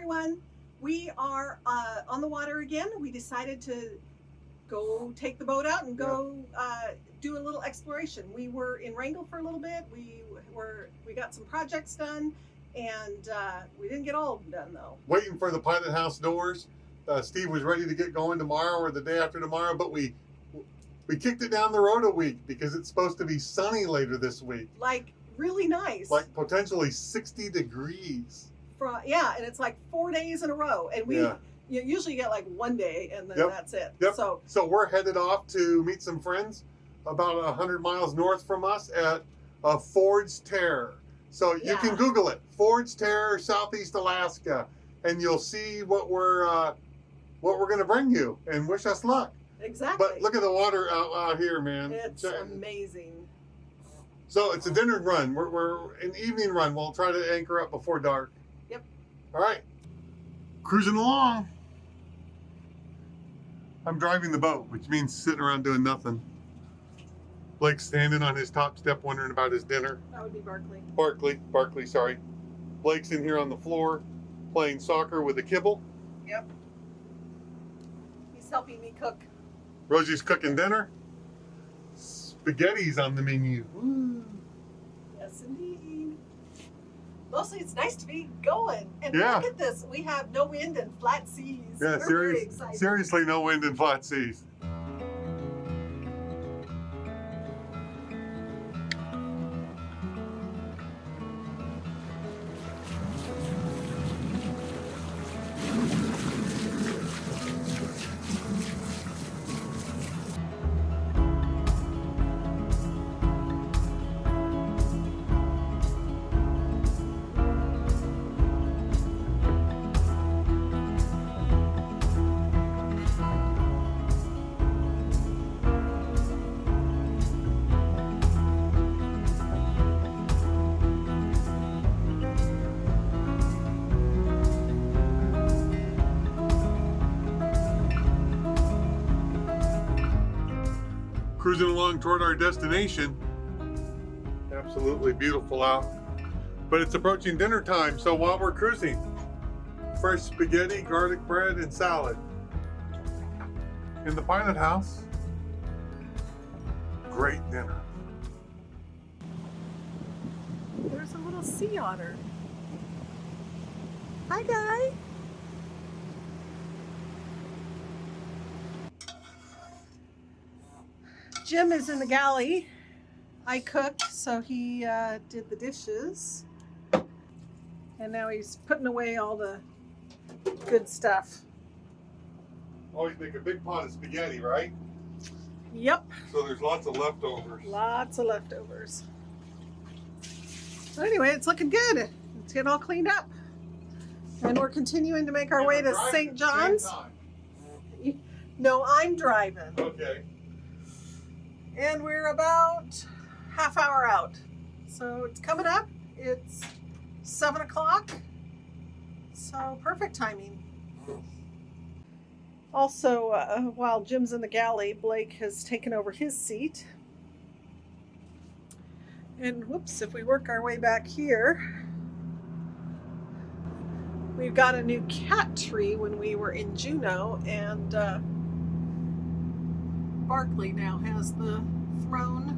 everyone. We are on the water again. We decided to go take the boat out and go do a little exploration. We were in Wrangell for a little bit. We got some projects done, and we didn't get all of them done though. Waiting for the pilot house doors. Steve was ready to get going tomorrow or the day after tomorrow, but we kicked it down the road a week because it's supposed to be sunny later this week. Like really nice. Like potentially 60 degrees. And it's like 4 days in a row, and you usually get like one day and then that's it. Yep. So we're headed off to meet some friends about 100 miles north from us at Ford's Terror. So you can Google it, Ford's Terror, Southeast Alaska, and you'll see what we're going to bring you. And wish us luck. Exactly. But look at the water out here, man. It's amazing. So it's a dinner run. We're an evening run. We'll try to anchor up before dark. Yep. All right. Cruising along. I'm driving the boat, which means sitting around doing nothing. Blake's standing on his top step wondering about his dinner. That would be Barkley. Barkley, sorry. Blake's in here on the floor playing soccer with a kibble. Yep. He's helping me cook. Rosie's cooking dinner. Spaghetti's on the menu. Woo. Yes, indeed. Mostly it's nice to be going. And look at this. We have no wind and flat seas. Yeah, We're very excited. Seriously, no wind and flat seas. Cruising along toward our destination. Absolutely beautiful out. But it's approaching dinner time, so while we're cruising, fresh spaghetti, garlic bread, and salad. In the pilot house, great dinner. There's a little sea otter. Hi, guy. Jim is in the galley. I cooked, so he did the dishes. And now he's putting away all the good stuff. Always make a big pot of spaghetti, right? Yep. So there's lots of leftovers. Lots of leftovers. So anyway, it's looking good. It's getting all cleaned up. And we're continuing to make our way to St. John's. No, I'm driving. Okay. And we're about half hour out. So it's coming up. It's 7 o'clock. So perfect timing. Also, while Jim's in the galley, Blake has taken over his seat. And whoops, if we work our way back here, we've got a new cat tree when we were in Juneau, and Barkley now has the throne.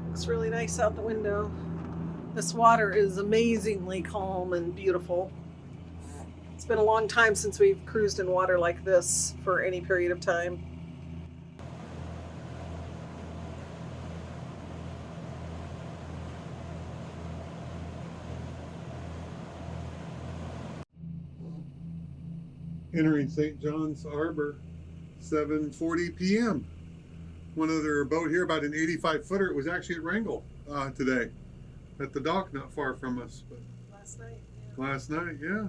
Looks really nice out the window. This water is amazingly calm and beautiful. It's been a long time since we've cruised in water like this for any period of time. Entering St. John's Harbor, 7:40 p.m. One other boat here, about an 85-footer. It was actually at Wrangell today, at the dock not far from us. But last night, yeah.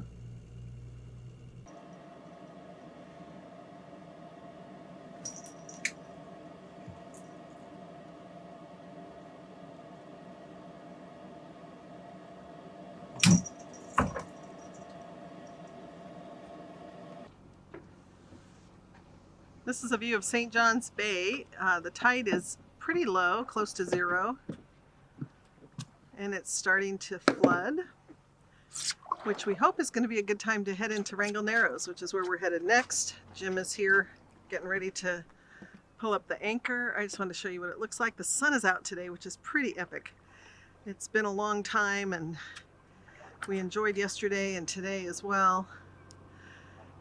This is a view of St. John's Bay. The tide is pretty low, close to zero. And it's starting to flood, which we hope is going to be a good time to head into Wrangell Narrows, which is where we're headed next. Jim is here getting ready to pull up the anchor. I just wanted to show you what it looks like. The sun is out today, which is pretty epic. It's been a long time and we enjoyed yesterday and today as well.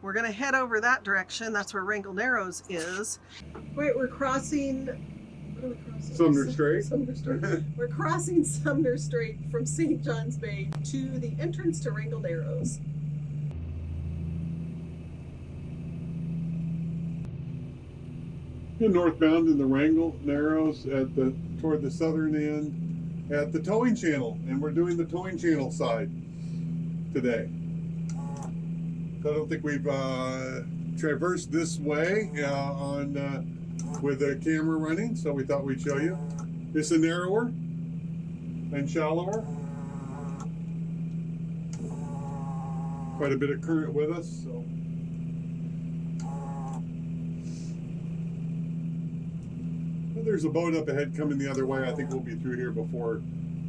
We're going to head over that direction. That's where Wrangell Narrows is. Wait, we're crossing... What are we crossing? Sumner Strait. Sumner Strait. We're crossing Sumner Strait from St. John's Bay to the entrance to Wrangell Narrows. Northbound in the Wrangell Narrows toward the southern end at the towing channel, and we're doing the towing channel side today. So I don't think we've traversed this way with the camera running, so we thought we'd show you. It's a narrower and shallower. Quite a bit of current with us, so. But there's a boat up ahead coming the other way. I think we'll be through here before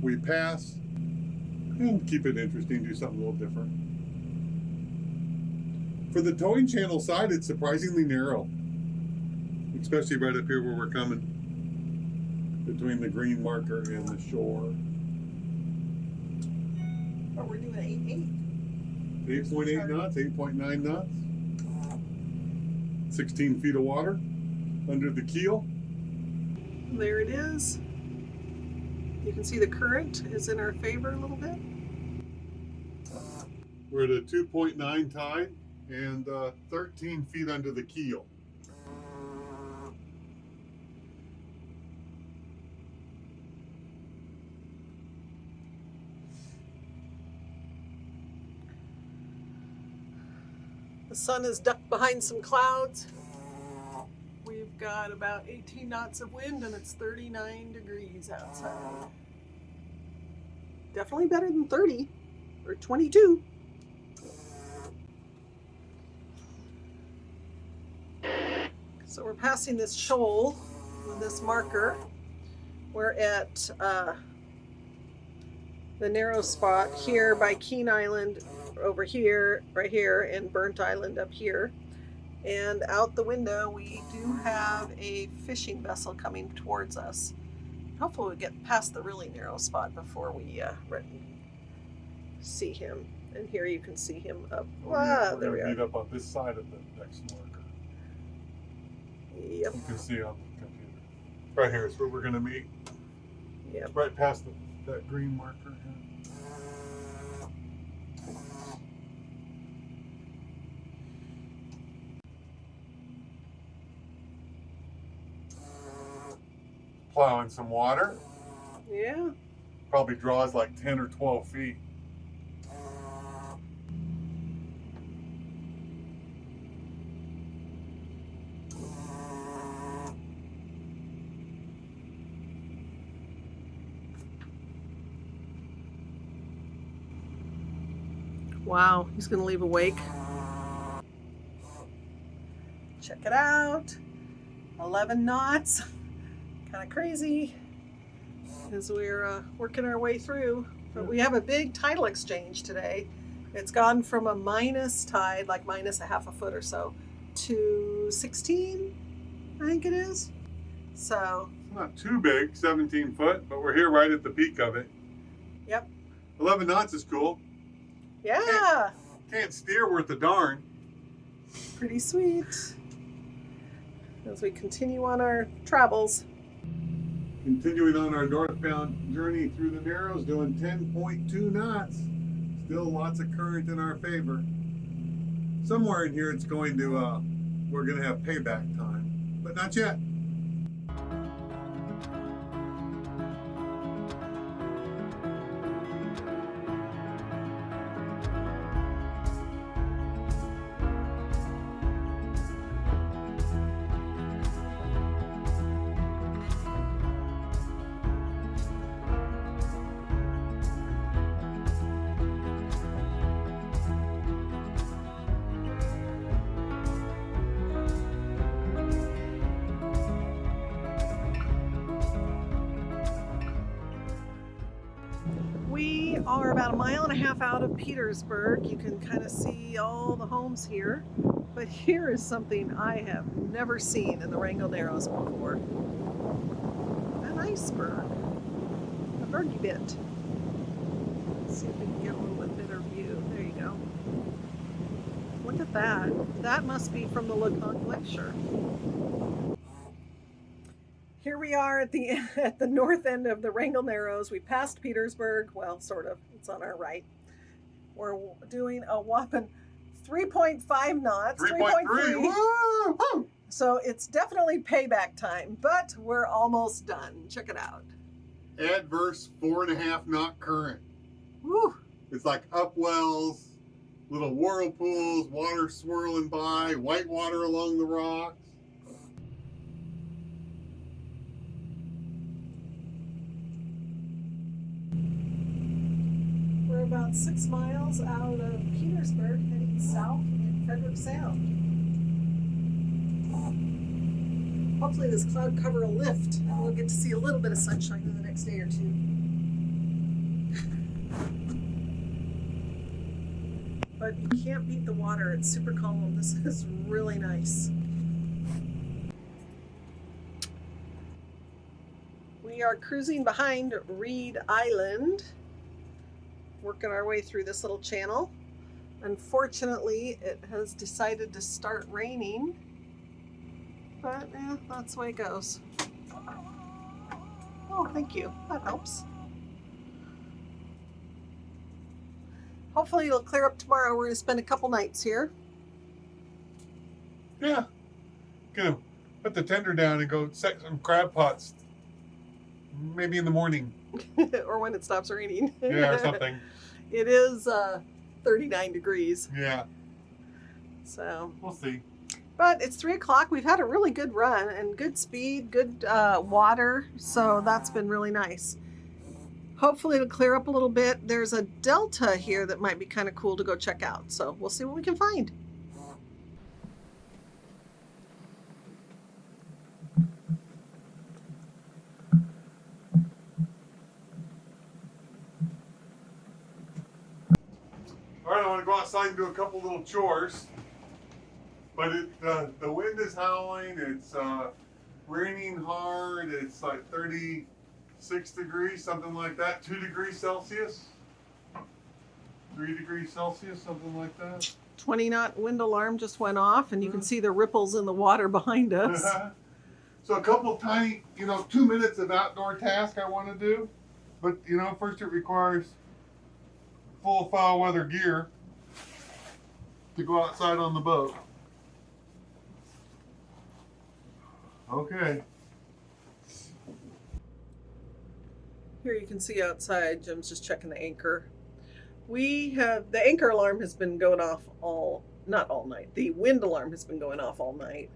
we pass. And keep it interesting, do something a little different. For the towing channel side, it's surprisingly narrow. Especially right up here where we're coming. Between the green marker and the shore. But we're doing 8.8 knots, 8.9 knots. 16 feet of water under the keel. There it is. You can see the current is in our favor a little bit. We're at a 2.9 tide and 13 feet under the keel. The sun is ducked behind some clouds. We've got about 18 knots of wind and it's 39 degrees outside. Definitely better than 30 or 22. So we're passing this shoal with this marker. We're at the narrow spot here by Keene Island over here, right here, and Burnt Island up here. And out the window we do have a fishing vessel coming towards us. Hopefully we'll get past the really narrow spot before we see him. And here you can see him up. We're There we going to are. meet up on this side of the next marker. Yep. You can see on the computer. Right here is where we're going to meet. Yep. Right past that green marker here. Plowing some water. Yeah. Probably draws like 10 or 12 feet. Wow, he's gonna leave a wake. Check it out. 11 knots. Kind of crazy as we're working our way through. But we have a big tidal exchange today. It's gone from a minus tide, like minus a half a foot or so, to 16, I think it is. So It's not too big, 17 foot, but we're here right at the peak of it. Yep. 11 knots is cool. Yeah, Can't steer worth a darn. pretty sweet. As we continue on our travels. Continuing on our northbound journey through the Narrows, doing 10.2 knots. Still lots of current in our favor. Somewhere in here it's going to, we're going to have payback time, but not yet. are about 1.5 miles out of Petersburg. You can kind of see all the homes here. But here is something I have never seen in the Wrangell Narrows before. An iceberg. A bergy bit. Let's see if we can get a little bit better view. There you go. Look at that. That must be from the Lecoq Glacier. Here we are at the north end of the Wrangell Narrows. We passed Petersburg. Well, sort of. It's on our right. We're doing a whopping 3.5 knots. 3.3. Woo! So it's definitely payback time, but we're almost done. Check it out. Adverse 4.5 knot current. Woo! It's like upwells, little whirlpools, water swirling by, white water along the rocks. We're about 6 miles out of Petersburg, heading south in Frederick Sound. Hopefully this cloud cover will lift and we'll get to see a little bit of sunshine in the next day or two. But you can't beat the water. It's super calm. This is really nice. We are cruising behind Reed Island, working our way through this little channel. Unfortunately, it has decided to start raining, but that's the way it goes. Oh, thank you. That helps. Hopefully it'll clear up tomorrow. We're going to spend a couple nights here. Yeah. Gonna put the tender down and go set some crab pots. Maybe in the morning. Or when it stops raining. Yeah, or something. It is 39 degrees. Yeah. So we'll see. But it's 3 o'clock. We've had a really good run and good speed, good water. So that's been really nice. Hopefully it'll clear up a little bit. There's a delta here that might be kind of cool to go check out. So we'll see what we can find. All right, I want to go outside and do a couple little chores. But the wind is howling. It's raining hard. It's like 36 degrees, something like that. 2 degrees Celsius. 3 degrees Celsius, something like that. 20-knot wind alarm just went off, and you can see the ripples in the water behind us. So a couple tiny, 2 minutes of outdoor task I want to do. But, first it requires full foul weather gear to go outside on the boat. Okay. Here you can see outside, Jim's just checking the anchor. The anchor alarm has been going off not all night. The wind alarm has been going off all night.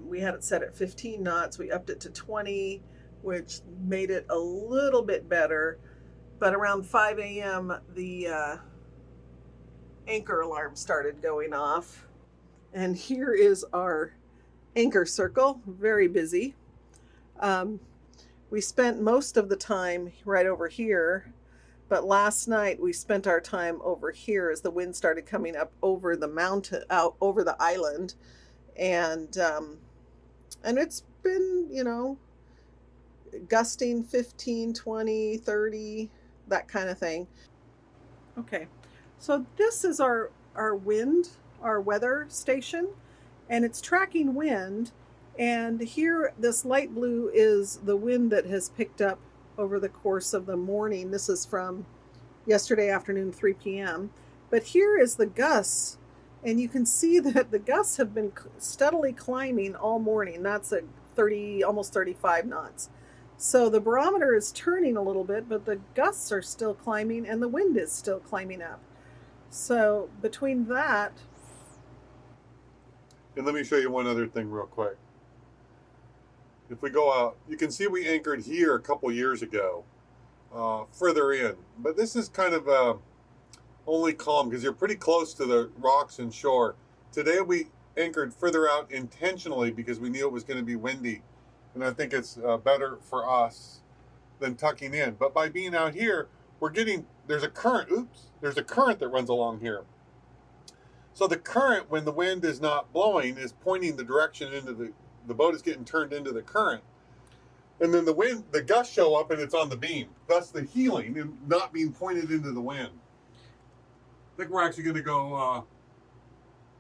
We had it set at 15 knots. We upped it to 20, which made it a little bit better. But around 5 a.m., the anchor alarm started going off. And here is our anchor circle, very busy. We spent most of the time right over here, but last night we spent our time over here as the wind started coming up over the mountain, out over the island. And it's been, gusting 15, 20, 30, that kind of thing. Okay, so this is our weather station, and it's tracking wind. And here, this light blue is the wind that has picked up over the course of the morning. This is from yesterday afternoon, 3 p.m. But here is the gusts, and you can see that the gusts have been steadily climbing all morning. That's at almost 35 knots. So the barometer is turning a little bit, but the gusts are still climbing and the wind is still climbing up. So between that... And let me show you one other thing real quick. If we go out, you can see we anchored here a couple years ago, further in. But this is kind of only calm because you're pretty close to the rocks and shore. Today we anchored further out intentionally because we knew it was going to be windy. And I think it's better for us than tucking in. But by being out here, we're getting there's a current. Oops, there's a current that runs along here. So the current, when the wind is not blowing, is pointing the direction into the boat is getting turned into the current. And then the gusts show up and it's on the beam. Thus the heeling and not being pointed into the wind. I think we're actually going to go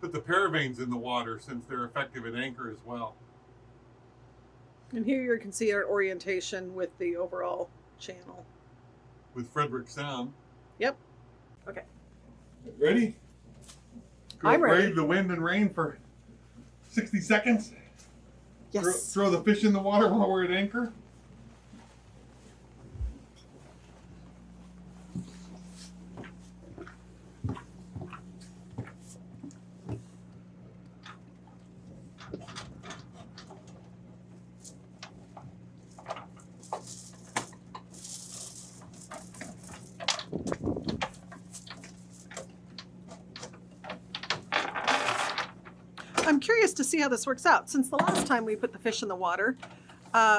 put the paravanes in the water since they're effective at anchor as well. And here you can see our orientation with the overall channel. With Frederick Sound. Yep. Okay. Ready? Go I'm ready. brave the wind and rain for 60 seconds. Yes. Throw the fish in the water while we're at anchor. I'm curious to see how this works out. Since the last time we put the fish in the water,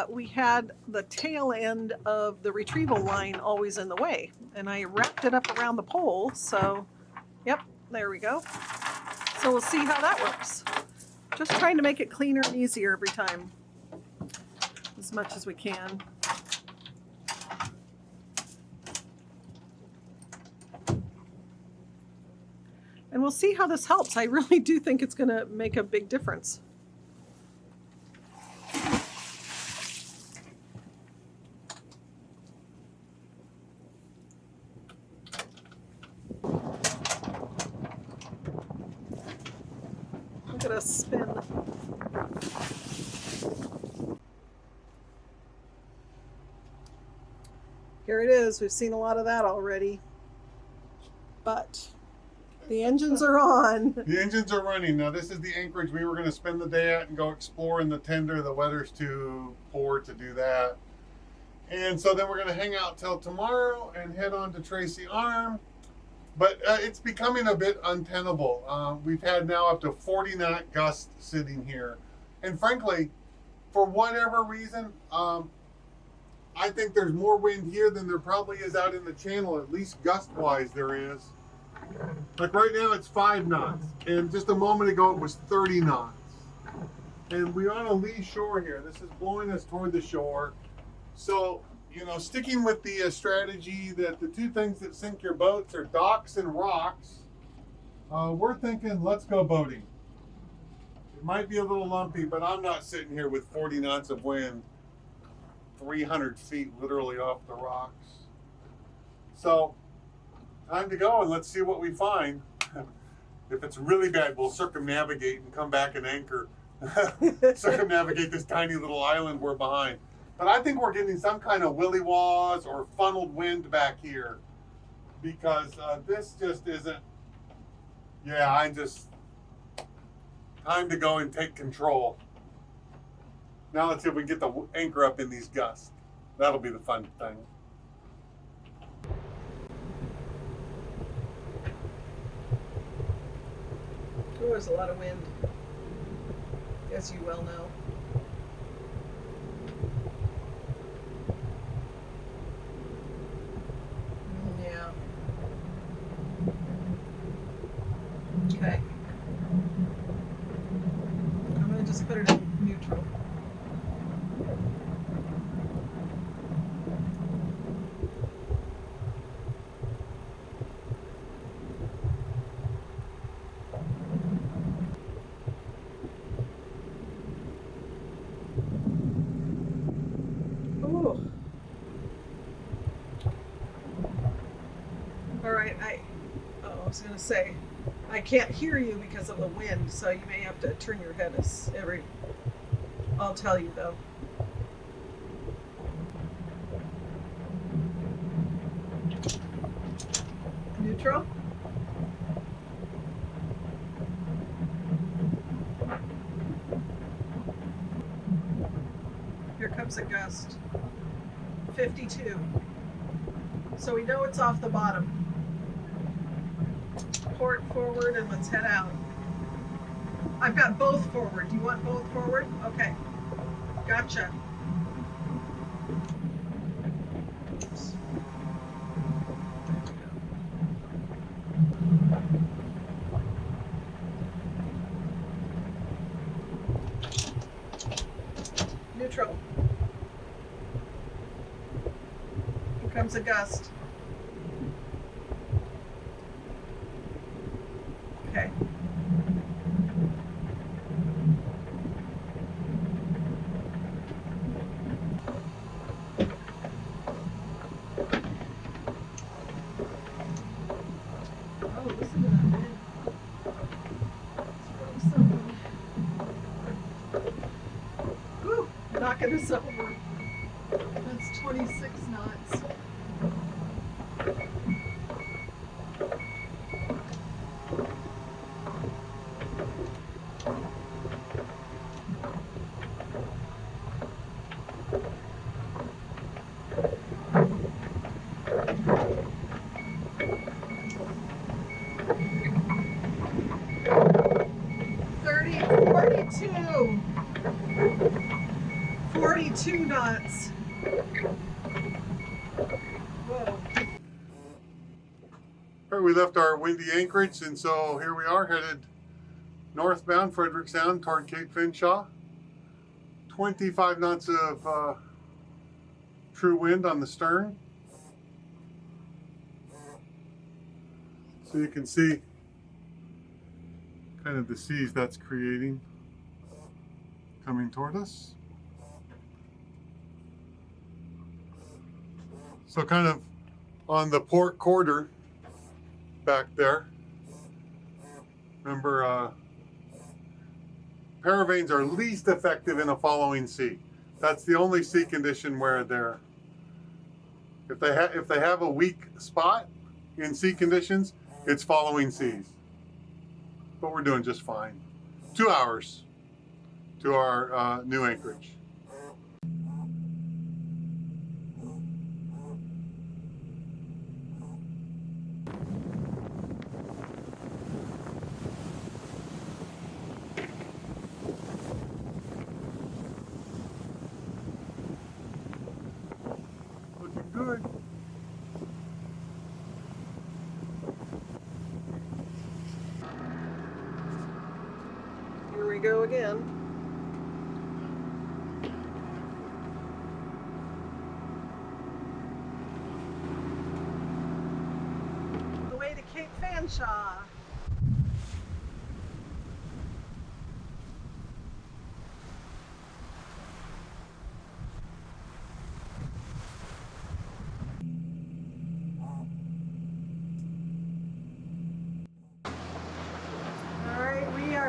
we had the tail end of the retrieval line always in the way. And I wrapped it up around the pole, so yep, there we go. So we'll see how that works. Just trying to make it cleaner and easier every time, as much as we can. And we'll see how this helps. I really do think it's going to make a big difference. Look at us spin. Here it is. We've seen a lot of that already. But the engines are on. The engines are running. Now this is the anchorage we were going to spend the day at and go explore in the tender. The weather's too poor to do that. And so then we're going to hang out till tomorrow and head on to Tracy Arm. But it's becoming a bit untenable. We've had now up to 40 knot gusts sitting here. And frankly, for whatever reason, I think there's more wind here than there probably is out in the channel, at least gust-wise there is. Like right now it's 5 knots, and just a moment ago it was 30 knots. And we're on a lee shore here. This is blowing us toward the shore. So, you know, sticking with the strategy that the two things that sink your boats are docks and rocks, we're thinking let's go boating. It might be a little lumpy, but I'm not sitting here with 40 knots of wind 300 feet literally off the rocks. So time to go and let's see what we find. If it's really bad, we'll circumnavigate and come back and anchor. Circumnavigate this tiny little island we're behind. But I think we're getting some kind of willy-waws or funneled wind back here, because this just isn't. Yeah, time to go and take control. Now let's see if we can get the anchor up in these gusts. That'll be the fun thing. Oh, there's a lot of wind, as you well know. Yeah. Okay. I'm going to just put it in neutral. I was going to say, I can't hear you because of the wind, so you may have to turn your head I'll tell you though. Neutral? Here comes a gust. 52. So we know it's off the bottom. Port forward and let's head out. I've got both forward. Do you want both forward? Okay. Gotcha. Oops. neutral. Here comes a gust. Okay. Oh, listen to that wind. It's really something. Whew, knocking us over. That's 26 knots. Forty-two knots. Whoa. All right, we left our windy anchorage, and so here we are headed northbound Frederick Sound toward Cape Fanshawe. 25 knots of true wind on the stern. So you can see kind of the seas that's creating coming toward us. So kind of on the port quarter back there. Remember, paravanes are least effective in a following sea. That's the only sea condition where they're, if they have a weak spot in sea conditions, it's following seas. But we're doing just fine. 2 hours to our new anchorage. Looking good. Here we go again. The way to Cape Fanshawe.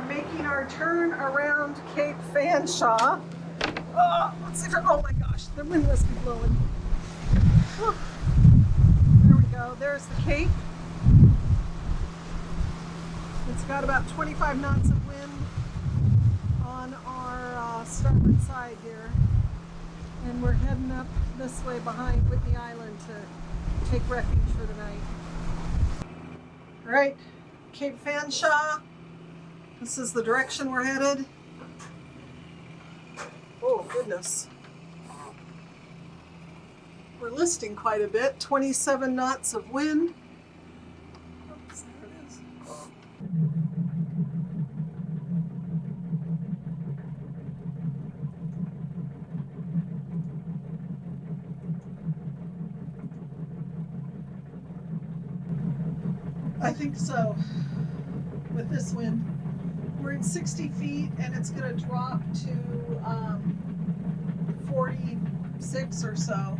Making our turn around Cape Fanshawe. Oh, let's see if oh my gosh, the wind must be blowing. Oh, there we go. There's the Cape. It's got about 25 knots of wind on our starboard side here, and we're heading up this way behind Whitney Island to take refuge for the night. All right, Cape Fanshawe. This is the direction we're headed. Oh, goodness. We're listing quite a bit. 27 knots of wind. Oops, there it is. I think so, with this wind. We're at 60 feet and it's going to drop to 46 or so.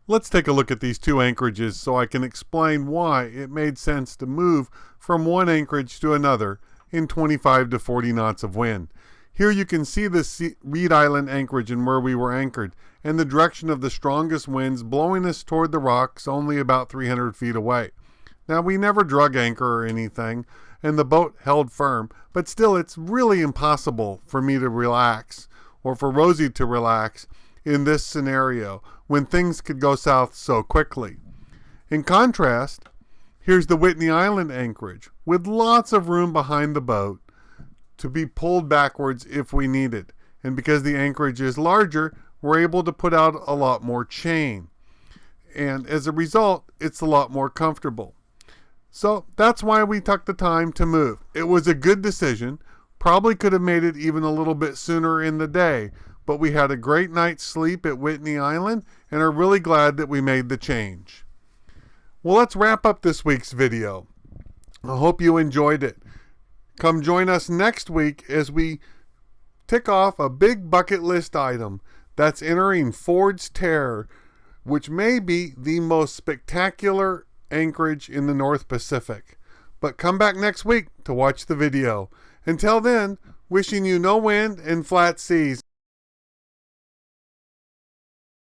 Let's take a look at these two anchorages so I can explain why it made sense to move from one anchorage to another in 25 to 40 knots of wind. Here you can see the Reed Island anchorage and where we were anchored, and the direction of the strongest winds blowing us toward the rocks only about 300 feet away. Now, we never drug anchor or anything, and the boat held firm, but still it's really impossible for me to relax, or for Rosie to relax, in this scenario when things could go south so quickly. In contrast, here's the Whitney Island anchorage, with lots of room behind the boat to be pulled backwards if we need it. And because the anchorage is larger, we're able to put out a lot more chain. And as a result, it's a lot more comfortable. So that's why we took the time to move. It was a good decision. Probably could have made it even a little bit sooner in the day, but we had a great night's sleep at Whitney Island and are really glad that we made the change. Well, let's wrap up this week's video. I hope you enjoyed it. Come join us next week as we tick off a big bucket list item. That's entering Ford's Terror, which may be the most spectacular anchorage in the North Pacific. But come back next week to watch the video. Until then, wishing you no wind and flat seas.